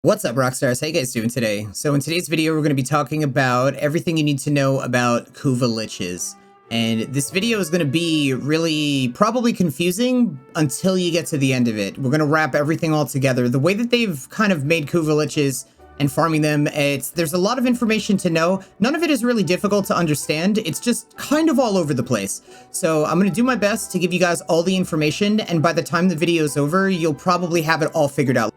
What's up, Rockstars? How you guys doing today? So in today's video, we're going to be talking about everything you need to know about Kuva Liches. And this video is going to be really probably confusing until you get to the end of it. We're going to wrap everything all together. The way that they've kind of made Kuva Liches and farming them, there's a lot of information to know. None of it is really difficult to understand. It's just kind of all over the place. So I'm going to do my best to give you guys all the information, and by the time the video is over, you'll probably have it all figured out.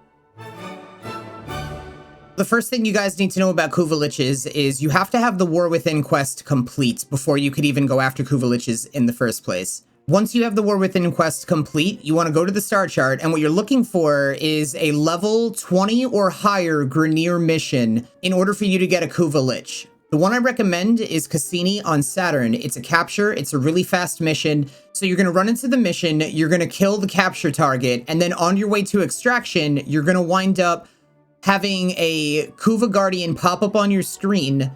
The first thing you guys need to know about Kuva Liches is you have to have the War Within quest complete before you could even go after Kuva Liches in the first place. Once you have the War Within quest complete, you want to go to the star chart, and what you're looking for is a level 20 or higher Grineer mission in order for you to get a Kuva Lich. The one I recommend is Cassini on Saturn. It's a capture, it's a really fast mission, so you're going to run into the mission, you're going to kill the capture target, and then on your way to extraction, you're going to wind up having a Kuva Guardian pop up on your screen,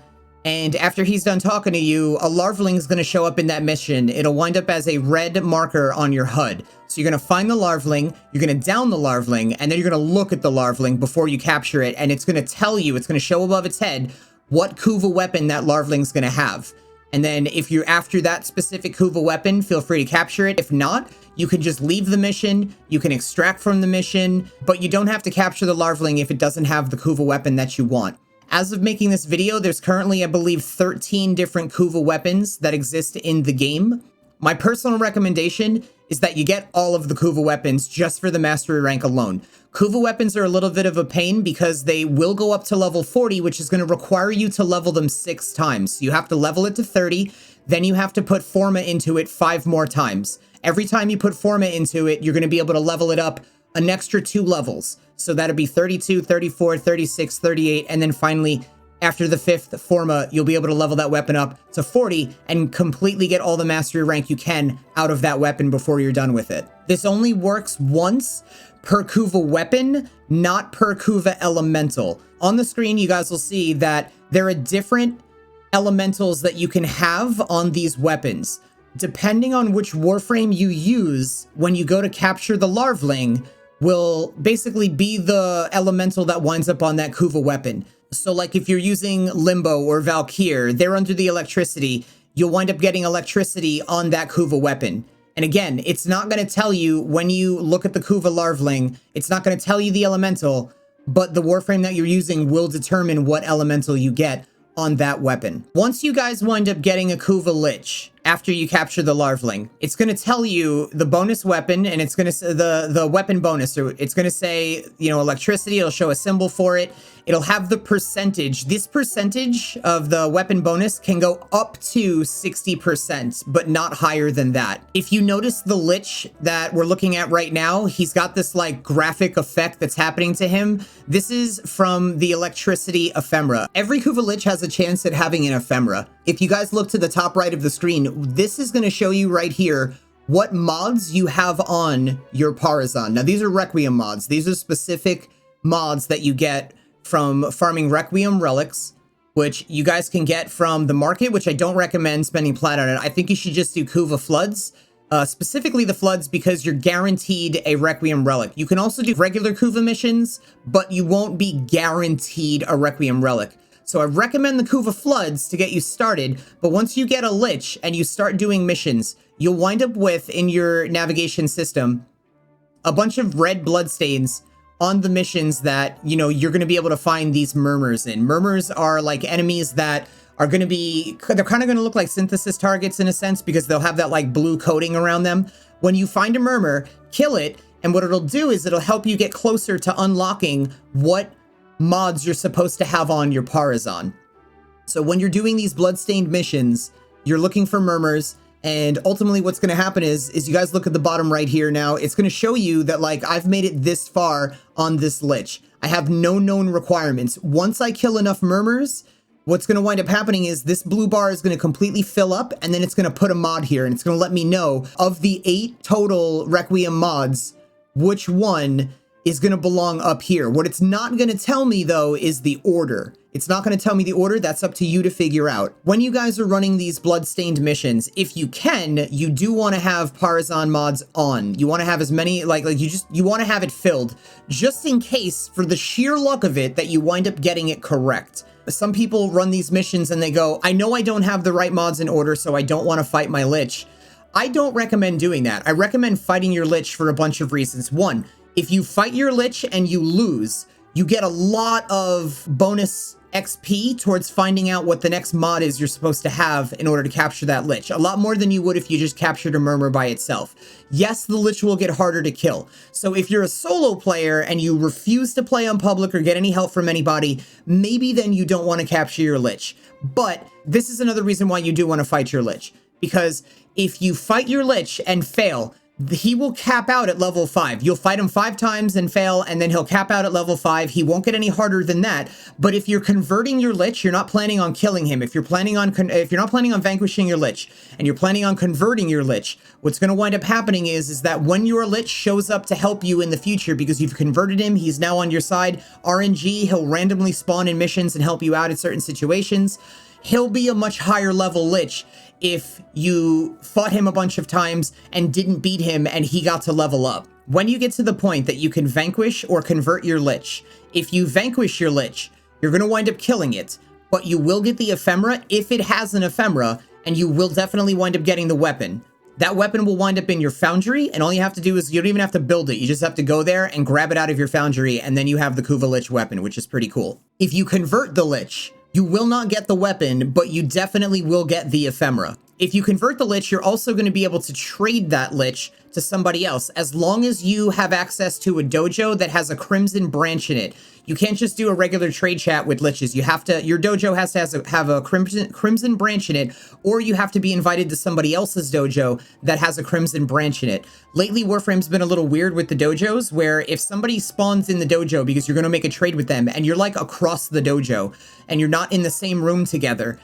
and after he's done talking to you, a larvaling is going to show up in that mission. It'll wind up as a red marker on your HUD. So you're going to find the larvaling, you're going to down the larvaling, and then you're going to look at the larvaling before you capture it, and it's going to tell you, it's going to show above its head what Kuva weapon that larvaling's going to have. And then if you're after that specific Kuva weapon, feel free to capture it. If not, you can just leave the mission, you can extract from the mission, but you don't have to capture the larvaling if it doesn't have the Kuva weapon that you want. As of making this video, there's currently, I believe, 13 different Kuva weapons that exist in the game. My personal recommendation is that you get all of the Kuva weapons just for the mastery rank alone. Kuva weapons are a little bit of a pain because they will go up to level 40, which is going to require you to level them 6 times. So you have to level it to 30, then you have to put Forma into it 5 more times. Every time you put Forma into it, you're going to be able to level it up an extra 2 levels. So that'll be 32, 34, 36, 38, and then finally, after the 5th Forma, you'll be able to level that weapon up to 40 and completely get all the mastery rank you can out of that weapon before you're done with it. This only works once per Kuva weapon, not per Kuva elemental. On the screen, you guys will see that there are different elementals that you can have on these weapons. Depending on which Warframe you use when you go to capture the larvaling will basically be the elemental that winds up on that Kuva weapon. So like if you're using Limbo or Valkyr, they're under the electricity, you'll wind up getting electricity on that Kuva weapon. And again, it's not going to tell you when you look at the Kuva larvaling, it's not going to tell you the elemental, but the Warframe that you're using will determine what elemental you get on that weapon. Once you guys wind up getting a Kuva Lich after you capture the larvaling, it's going to tell you the bonus weapon, and it's going to say the weapon bonus. So it's going to say, you know, electricity. It'll show a symbol for it. It'll have the percentage. This percentage of the weapon bonus can go up to 60%, but not higher than that. If you notice the Lich that we're looking at right now, he's got this like graphic effect that's happening to him. This is from the electricity ephemera. Every Kuva Lich has a chance at having an ephemera. If you guys look to the top right of the screen, this is going to show you right here what mods you have on your Parazon. Now, these are Requiem mods. These are specific mods that you get from farming Requiem relics, which you guys can get from the market, which I don't recommend spending plat on it. I think you should just do Kuva Floods, specifically the Floods, because you're guaranteed a Requiem relic. You can also do regular Kuva missions, but you won't be guaranteed a Requiem relic. So I recommend the Kuva Floods to get you started, but once you get a Lich and you start doing missions, you'll wind up with, in your navigation system, a bunch of red bloodstains on the missions that, you know, you're going to be able to find these murmurs in. Murmurs are like enemies that are going to be, they're kind of going to look like synthesis targets in a sense, because they'll have that like blue coating around them. When you find a murmur, kill it, and what it'll do is it'll help you get closer to unlocking what mods you're supposed to have on your Parazon. So when you're doing these bloodstained missions, you're looking for murmurs, and ultimately what's going to happen is you guys look at the bottom right here now, it's going to show you that like I've made it this far on this Lich. I have no known requirements. Once I kill enough murmurs, what's going to wind up happening is this blue bar is going to completely fill up, and then it's going to put a mod here, and it's going to let me know of the 8 total Requiem mods, which one is going to belong up here. What it's not going to tell me, though, is the order. It's not going to tell me the order. That's up to you to figure out. When you guys are running these bloodstained missions, if you can, you do want to have Parazon mods on. You want to have as many, you want to have it filled, just in case, for the sheer luck of it, that you wind up getting it correct. Some people run these missions and they go, I know I don't have the right mods in order, so I don't want to fight my Lich. I don't recommend doing that. I recommend fighting your Lich for a bunch of reasons. One, if you fight your Lich and you lose, you get a lot of bonus XP towards finding out what the next mod is you're supposed to have in order to capture that Lich. A lot more than you would if you just captured a Murmur by itself. Yes, the Lich will get harder to kill. So if you're a solo player and you refuse to play on public or get any help from anybody, maybe then you don't want to capture your Lich. But this is another reason why you do want to fight your Lich. Because if you fight your Lich and fail, he will cap out at level 5. You'll fight him 5 times and fail, and then he'll cap out at level 5. He won't get any harder than that. But if you're converting your Lich, you're not planning on killing him. If you're not planning on vanquishing your Lich, and you're planning on converting your Lich, what's going to wind up happening is that when your Lich shows up to help you in the future, because you've converted him, he's now on your side, RNG, he'll randomly spawn in missions and help you out in certain situations. He'll be a much higher level Lich if you fought him a bunch of times and didn't beat him and he got to level up. When you get to the point that you can vanquish or convert your Lich, if you vanquish your Lich, you're going to wind up killing it, but you will get the Ephemera if it has an Ephemera, and you will definitely wind up getting the weapon. That weapon will wind up in your foundry, and all you have to do is, you don't even have to build it. You just have to go there and grab it out of your foundry, and then you have the Kuva Lich weapon, which is pretty cool. If you convert the Lich, you will not get the weapon, but you definitely will get the Ephemera. If you convert the Lich, you're also going to be able to trade that Lich to somebody else, as long as you have access to a dojo that has a Crimson branch in it. You can't just do a regular trade chat with Liches. You have to, your dojo has to have a Crimson branch in it, or you have to be invited to somebody else's dojo that has a Crimson branch in it. Lately, Warframe's been a little weird with the dojos, where if somebody spawns in the dojo because you're going to make a trade with them, and you're like across the dojo, and you're not in the same room together,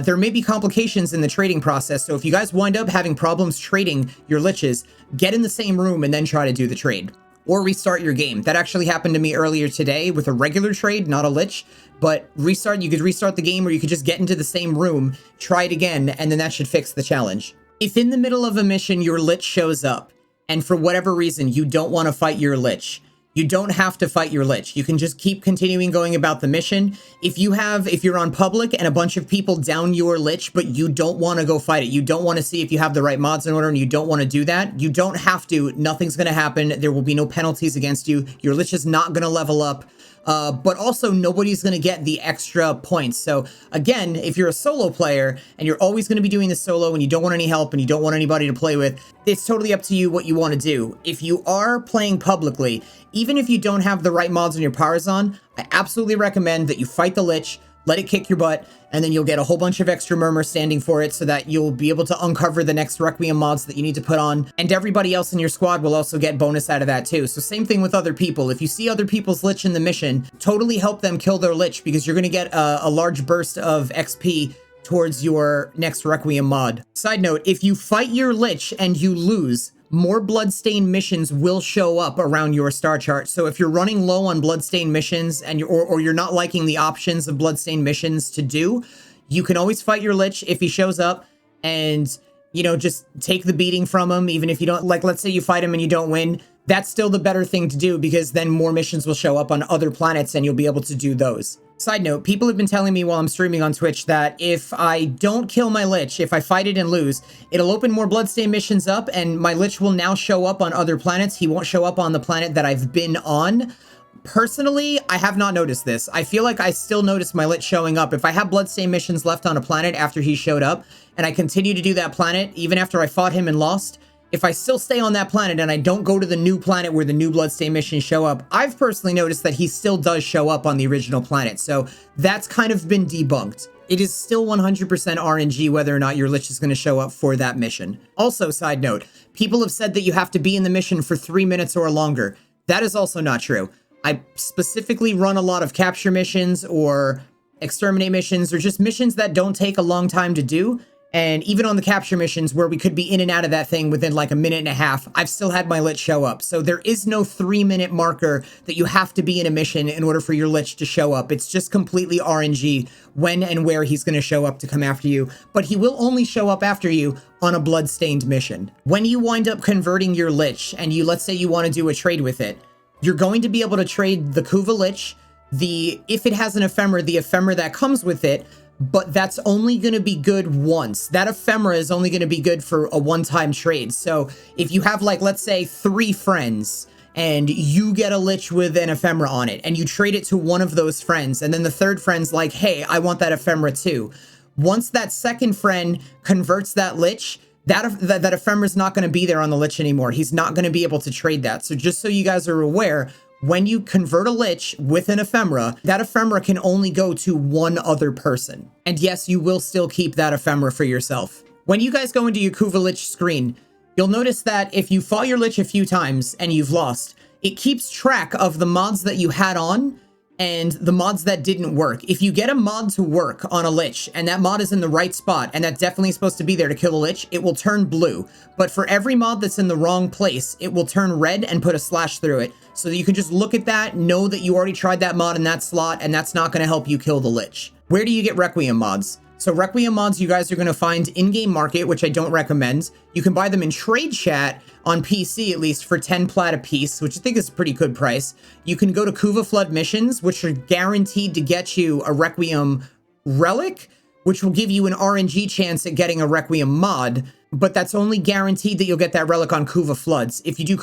there may be complications in the trading process. So if you guys wind up having problems trading your Liches, get in the same room and then try to do the trade. Or restart your game. That actually happened to me earlier today with a regular trade, not a Lich. But you could restart the game, or you could just get into the same room, try it again, and then that should fix the challenge. If in the middle of a mission your Lich shows up, and for whatever reason you don't want to fight your Lich, you don't have to fight your Lich. You can just keep continuing going about the mission. If you're on public and a bunch of people down your Lich, but you don't want to go fight it, you don't want to see if you have the right mods in order, and you don't want to do that, you don't have to. Nothing's going to happen. There will be no penalties against you. Your Lich is not going to level up. But also nobody's going to get the extra points. So again, if you're a solo player and you're always going to be doing this solo and you don't want any help and you don't want anybody to play with, it's totally up to you what you want to do. If you are playing publicly, even if you don't have the right mods on your Parazon, I absolutely recommend that you fight the Lich, let it kick your butt, and then you'll get a whole bunch of extra Murmur standing for it so that you'll be able to uncover the next Requiem mods that you need to put on, and everybody else in your squad will also get bonus out of that too. So same thing with other people. If you see other people's Lich in the mission, totally help them kill their Lich, because you're going to get a large burst of XP towards your next Requiem mod. Side note, if you fight your Lich and you lose, more bloodstained missions will show up around your star chart. So if you're running low on bloodstained missions and you're not liking the options of bloodstained missions to do, you can always fight your Lich if he shows up and, you know, just take the beating from him. Even if you don't, like, let's say you fight him and you don't win, that's still the better thing to do, because then more missions will show up on other planets and you'll be able to do those. Side note, people have been telling me while I'm streaming on Twitch that if I don't kill my Lich, if I fight it and lose, it'll open more bloodstained missions up, and my Lich will now show up on other planets. He won't show up on the planet that I've been on. Personally, I have not noticed this. I feel like I still notice my Lich showing up. If I have bloodstained missions left on a planet after he showed up, and I continue to do that planet, even after I fought him and lost, if I still stay on that planet and I don't go to the new planet where the new bloodstained missions show up, I've personally noticed that he still does show up on the original planet. So that's kind of been debunked. It is still 100% RNG whether or not your Lich is going to show up for that mission. Also, side note, people have said that you have to be in the mission for 3 minutes or longer. That is also not true. I specifically run a lot of capture missions or exterminate missions, or just missions that don't take a long time to do. And even on the capture missions where we could be in and out of that thing within like a minute and a half, I've still had my Lich show up. So there is no 3-minute marker that you have to be in a mission in order for your Lich to show up. It's just completely RNG when and where he's going to show up to come after you. But he will only show up after you on a bloodstained mission. When you wind up converting your Lich and let's say you want to do a trade with it, you're going to be able to trade the Kuva Lich, if it has an Ephemera, the Ephemera that comes with it, but that's only going to be good once. That Ephemera is only going to be good for a one-time trade. So if you have, like, let's say 3 friends, and you get a Lich with an Ephemera on it, and you trade it to one of those friends, and then the third friend's like, hey, I want that Ephemera too. Once that second friend converts that Lich, that Ephemera's not going to be there on the Lich anymore. He's not going to be able to trade that. So just so you guys are aware, when you convert a Lich with an Ephemera, that Ephemera can only go to one other person. And yes, you will still keep that Ephemera for yourself. When you guys go into your Kuva Lich screen, you'll notice that if you fought your Lich a few times and you've lost, it keeps track of the mods that you had on and the mods that didn't work. If you get a mod to work on a Lich, and that mod is in the right spot, and that's definitely supposed to be there to kill a Lich, it will turn blue. But for every mod that's in the wrong place, it will turn red and put a slash through it. So that you can just look at that, know that you already tried that mod in that slot, and that's not going to help you kill the Lich. Where do you get Requiem mods? So Requiem mods you guys are going to find in-game market, which I don't recommend. You can buy them in trade chat on PC, at least, for 10 plat a piece, which I think is a pretty good price. You can go to Kuva Flood missions, which are guaranteed to get you a Requiem relic, which will give you an RNG chance at getting a Requiem mod, but that's only guaranteed that you'll get that relic on Kuva Floods. If you do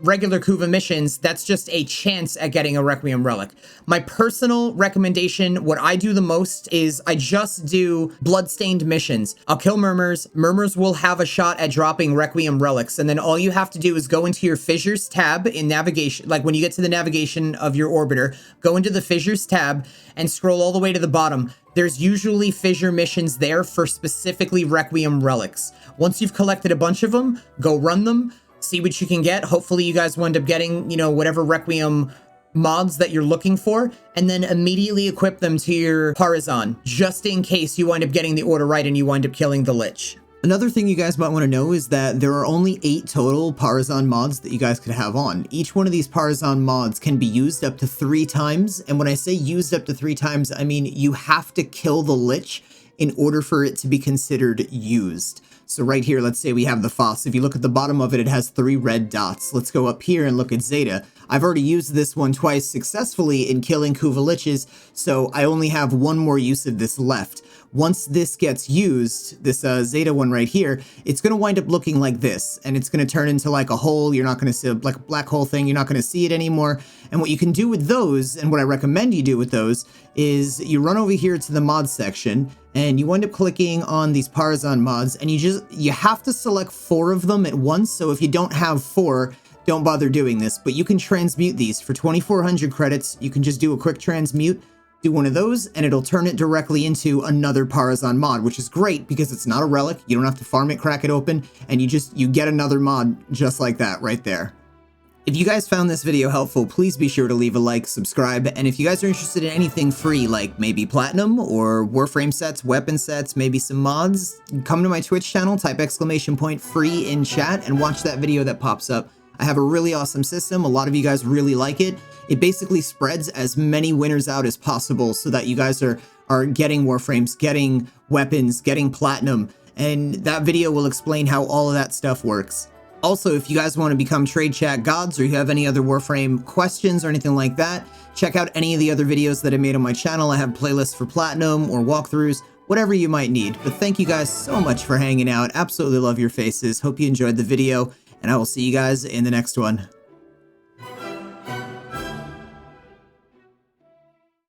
regular Kuva missions, that's just a chance at getting a Requiem relic. My personal recommendation, what I do the most, is I just do bloodstained missions. I'll kill Murmurs. Murmurs will have a shot at dropping Requiem relics, and then all you have to do is go into your Fissures tab in navigation, like when you get to the navigation of your orbiter, go into the Fissures tab and scroll all the way to the bottom. There's usually fissure missions there for specifically Requiem relics. Once you've collected a bunch of them, go run them, see what you can get. Hopefully you guys wind up getting, whatever Requiem mods that you're looking for, and then immediately equip them to your Parazon, just in case you wind up getting the order right and you wind up killing the Lich. Another thing you guys might want to know is that there are only 8 total Parazon mods that you guys could have on. Each one of these Parazon mods can be used up to 3 times, and when I say used up to 3 times, I mean you have to kill the Lich in order for it to be considered used. So right here, let's say we have the Foss. If you look at the bottom of it, it has 3 red dots. Let's go up here and look at Zeta. I've already used this one twice successfully in killing Kuva Liches, so I only have 1 more use of this left. Once this gets used, this Zeta one right here, it's going to wind up looking like this, and it's going to turn into like a hole. You're not going to see, like a black hole thing, you're not going to see it anymore. And what you can do with those, and what I recommend you do with those, is you run over here to the mods section, and you wind up clicking on these Parazon mods, and you have to select 4 of them at once. So if you don't have 4, don't bother doing this, but you can transmute these for 2,400 credits. You can just do a quick transmute, do one of those, and it'll turn it directly into another Parazon mod, which is great because it's not a relic. You don't have to farm it, crack it open, and you get another mod just like that right there. If you guys found this video helpful, please be sure to leave a like, subscribe, and if you guys are interested in anything free, like maybe Platinum or Warframe sets, weapon sets, maybe some mods, come to my Twitch channel, type !free in chat, and watch that video that pops up. I have a really awesome system. A lot of you guys really like it. It basically spreads as many winners out as possible so that you guys are getting Warframes, getting weapons, getting Platinum, and that video will explain how all of that stuff works. Also, if you guys want to become Trade Chat Gods, or you have any other Warframe questions or anything like that, check out any of the other videos that I made on my channel. I have playlists for Platinum or walkthroughs, whatever you might need. But thank you guys so much for hanging out. Absolutely love your faces. Hope you enjoyed the video, and I will see you guys in the next one.